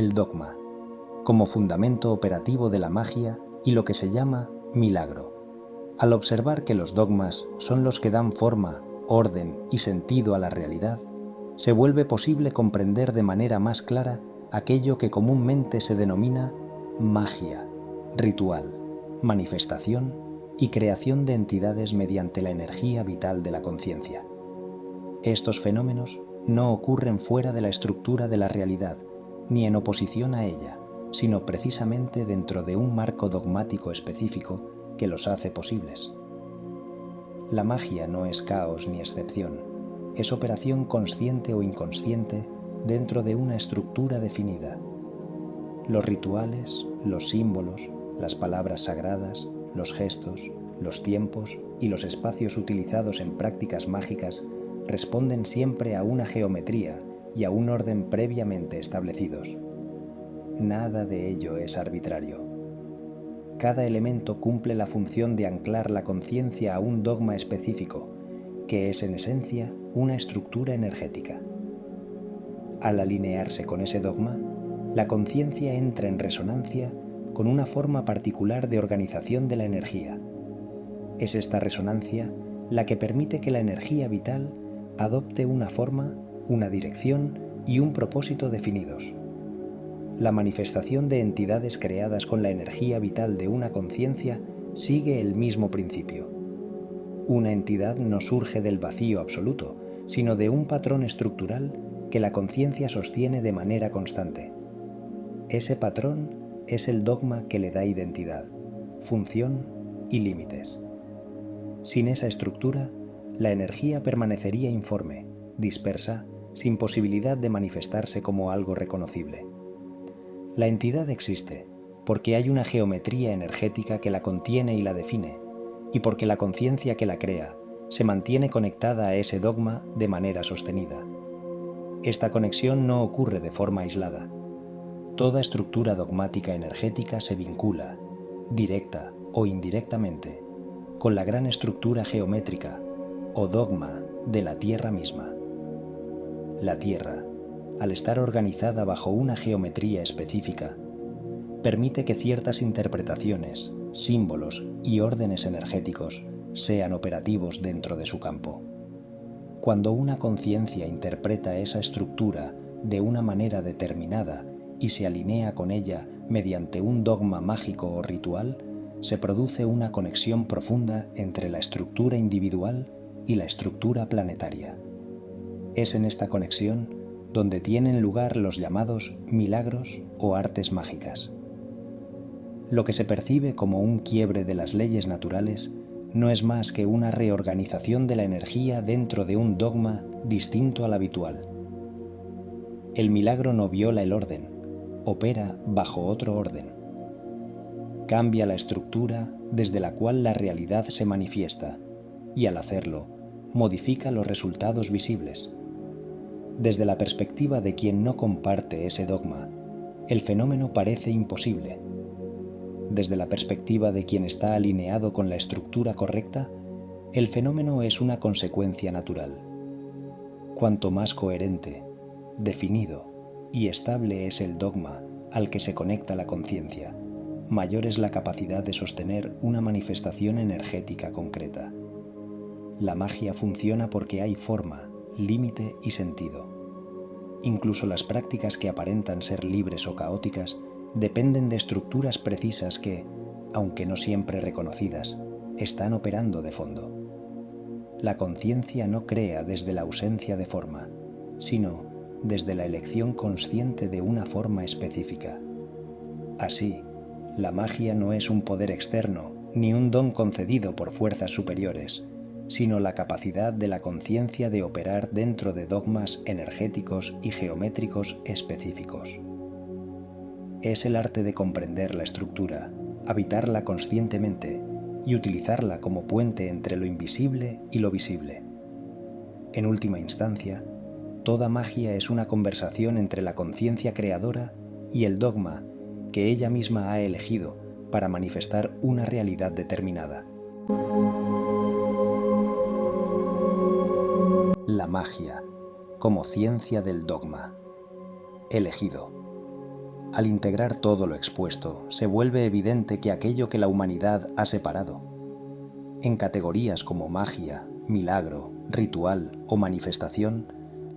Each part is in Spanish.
el dogma, como fundamento operativo de la magia y lo que se llama milagro. Al observar que los dogmas son los que dan forma, orden y sentido a la realidad, se vuelve posible comprender de manera más clara aquello que comúnmente se denomina magia, ritual, manifestación y creación de entidades mediante la energía vital de la conciencia. Estos fenómenos no ocurren fuera de la estructura de la realidad, ni en oposición a ella, sino precisamente dentro de un marco dogmático específico que los hace posibles. La magia no es caos ni excepción, es operación consciente o inconsciente dentro de una estructura definida. Los rituales, los símbolos, las palabras sagradas, los gestos, los tiempos y los espacios utilizados en prácticas mágicas responden siempre a una geometría y a un orden previamente establecidos. Nada de ello es arbitrario. Cada elemento cumple la función de anclar la conciencia a un dogma específico, que es en esencia una estructura energética. Al alinearse con ese dogma, la conciencia entra en resonancia con una forma particular de organización de la energía. Es esta resonancia la que permite que la energía vital adopte una forma, una dirección y un propósito definidos. La manifestación de entidades creadas con la energía vital de una conciencia sigue el mismo principio. Una entidad no surge del vacío absoluto, sino de un patrón estructural que la conciencia sostiene de manera constante. Ese patrón es el dogma que le da identidad, función y límites. Sin esa estructura, la energía permanecería informe, dispersa, sin posibilidad de manifestarse como algo reconocible. La entidad existe porque hay una geometría energética que la contiene y la define, y porque la conciencia que la crea se mantiene conectada a ese dogma de manera sostenida. Esta conexión no ocurre de forma aislada. Toda estructura dogmática energética se vincula, directa o indirectamente, con la gran estructura geométrica o dogma de la Tierra misma. La Tierra, al estar organizada bajo una geometría específica, permite que ciertas interpretaciones, símbolos y órdenes energéticos sean operativos dentro de su campo. Cuando una conciencia interpreta esa estructura de una manera determinada y se alinea con ella mediante un dogma mágico o ritual, se produce una conexión profunda entre la estructura individual y la estructura planetaria. Es en esta conexión donde tienen lugar los llamados milagros o artes mágicas. Lo que se percibe como un quiebre de las leyes naturales no es más que una reorganización de la energía dentro de un dogma distinto al habitual. El milagro no viola el orden, opera bajo otro orden. Cambia la estructura desde la cual la realidad se manifiesta y al hacerlo, modifica los resultados visibles. Desde la perspectiva de quien no comparte ese dogma, el fenómeno parece imposible. Desde la perspectiva de quien está alineado con la estructura correcta, el fenómeno es una consecuencia natural. Cuanto más coherente, definido y estable es el dogma al que se conecta la conciencia, mayor es la capacidad de sostener una manifestación energética concreta. La magia funciona porque hay forma, límite y sentido. Incluso las prácticas que aparentan ser libres o caóticas dependen de estructuras precisas que, aunque no siempre reconocidas, están operando de fondo. La conciencia no crea desde la ausencia de forma, sino desde la elección consciente de una forma específica. Así, la magia no es un poder externo ni un don concedido por fuerzas superiores, sino la capacidad de la conciencia de operar dentro de dogmas energéticos y geométricos específicos. Es el arte de comprender la estructura, habitarla conscientemente y utilizarla como puente entre lo invisible y lo visible. En última instancia, toda magia es una conversación entre la conciencia creadora y el dogma que ella misma ha elegido para manifestar una realidad determinada. La magia, como ciencia del dogma. Elegido. Al integrar todo lo expuesto, se vuelve evidente que aquello que la humanidad ha separado, en categorías como magia, milagro, ritual o manifestación,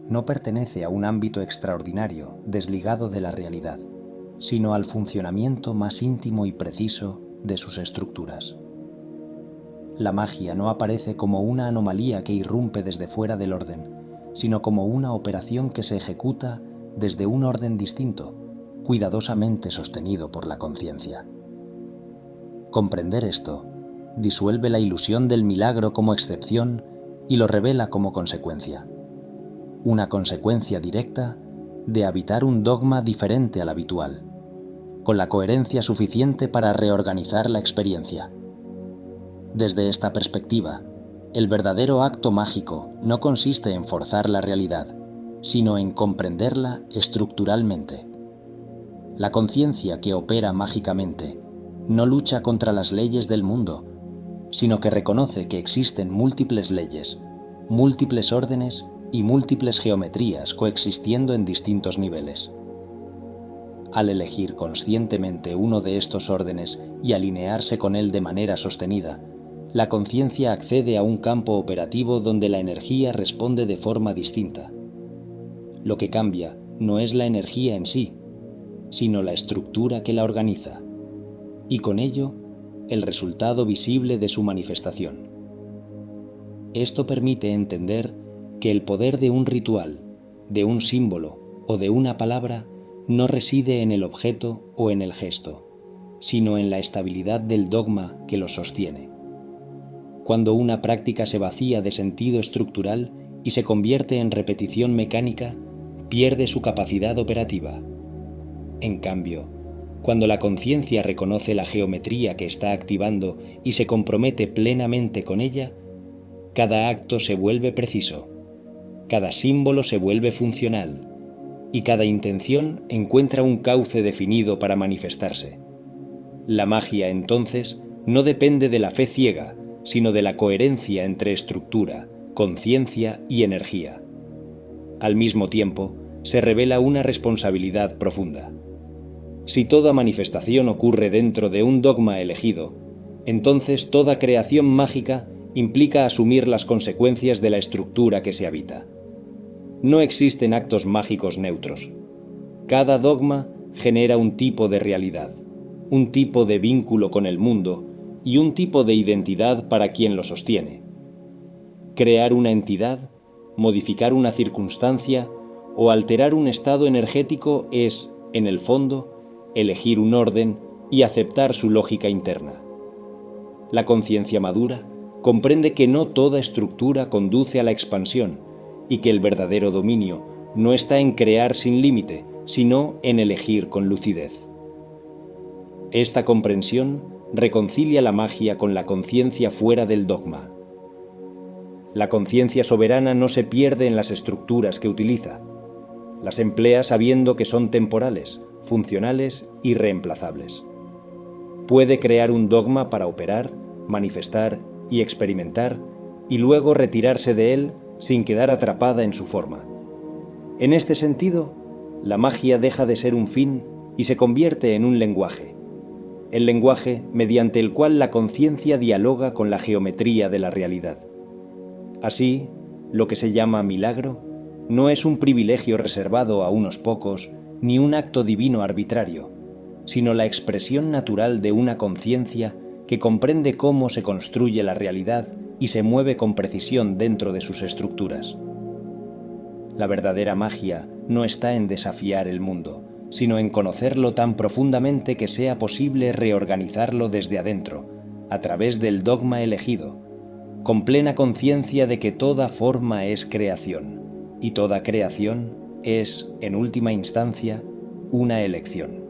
no pertenece a un ámbito extraordinario desligado de la realidad, sino al funcionamiento más íntimo y preciso de sus estructuras. La magia no aparece como una anomalía que irrumpe desde fuera del orden, sino como una operación que se ejecuta desde un orden distinto, cuidadosamente sostenido por la conciencia. Comprender esto disuelve la ilusión del milagro como excepción y lo revela como consecuencia. Una consecuencia directa de habitar un dogma diferente al habitual, con la coherencia suficiente para reorganizar la experiencia. Desde esta perspectiva, el verdadero acto mágico no consiste en forzar la realidad, sino en comprenderla estructuralmente. La conciencia que opera mágicamente no lucha contra las leyes del mundo, sino que reconoce que existen múltiples leyes, múltiples órdenes y múltiples geometrías coexistiendo en distintos niveles. Al elegir conscientemente uno de estos órdenes y alinearse con él de manera sostenida, la conciencia accede a un campo operativo donde la energía responde de forma distinta. Lo que cambia no es la energía en sí, sino la estructura que la organiza, y con ello, el resultado visible de su manifestación. Esto permite entender que el poder de un ritual, de un símbolo o de una palabra no reside en el objeto o en el gesto, sino en la estabilidad del dogma que lo sostiene. Cuando una práctica se vacía de sentido estructural y se convierte en repetición mecánica, pierde su capacidad operativa. En cambio, cuando la conciencia reconoce la geometría que está activando y se compromete plenamente con ella, cada acto se vuelve preciso, cada símbolo se vuelve funcional y cada intención encuentra un cauce definido para manifestarse. La magia, entonces, no depende de la fe ciega, sino de la coherencia entre estructura, conciencia y energía. Al mismo tiempo, se revela una responsabilidad profunda. Si toda manifestación ocurre dentro de un dogma elegido, entonces toda creación mágica implica asumir las consecuencias de la estructura que se habita. No existen actos mágicos neutros. Cada dogma genera un tipo de realidad, un tipo de vínculo con el mundo y un tipo de identidad para quien lo sostiene. Crear una entidad, modificar una circunstancia o alterar un estado energético es, en el fondo, elegir un orden y aceptar su lógica interna. La conciencia madura comprende que no toda estructura conduce a la expansión y que el verdadero dominio no está en crear sin límite, sino en elegir con lucidez. Esta comprensión reconcilia la magia con la conciencia fuera del dogma. La conciencia soberana no se pierde en las estructuras que utiliza. Las emplea sabiendo que son temporales, funcionales y reemplazables. Puede crear un dogma para operar, manifestar y experimentar, y luego retirarse de él sin quedar atrapada en su forma. En este sentido, la magia deja de ser un fin y se convierte en un lenguaje. El lenguaje mediante el cual la conciencia dialoga con la geometría de la realidad. Así, lo que se llama milagro no es un privilegio reservado a unos pocos ni un acto divino arbitrario, sino la expresión natural de una conciencia que comprende cómo se construye la realidad y se mueve con precisión dentro de sus estructuras. La verdadera magia no está en desafiar el mundo, sino en conocerlo tan profundamente que sea posible reorganizarlo desde adentro, a través del dogma elegido, con plena conciencia de que toda forma es creación, y toda creación es, en última instancia, una elección.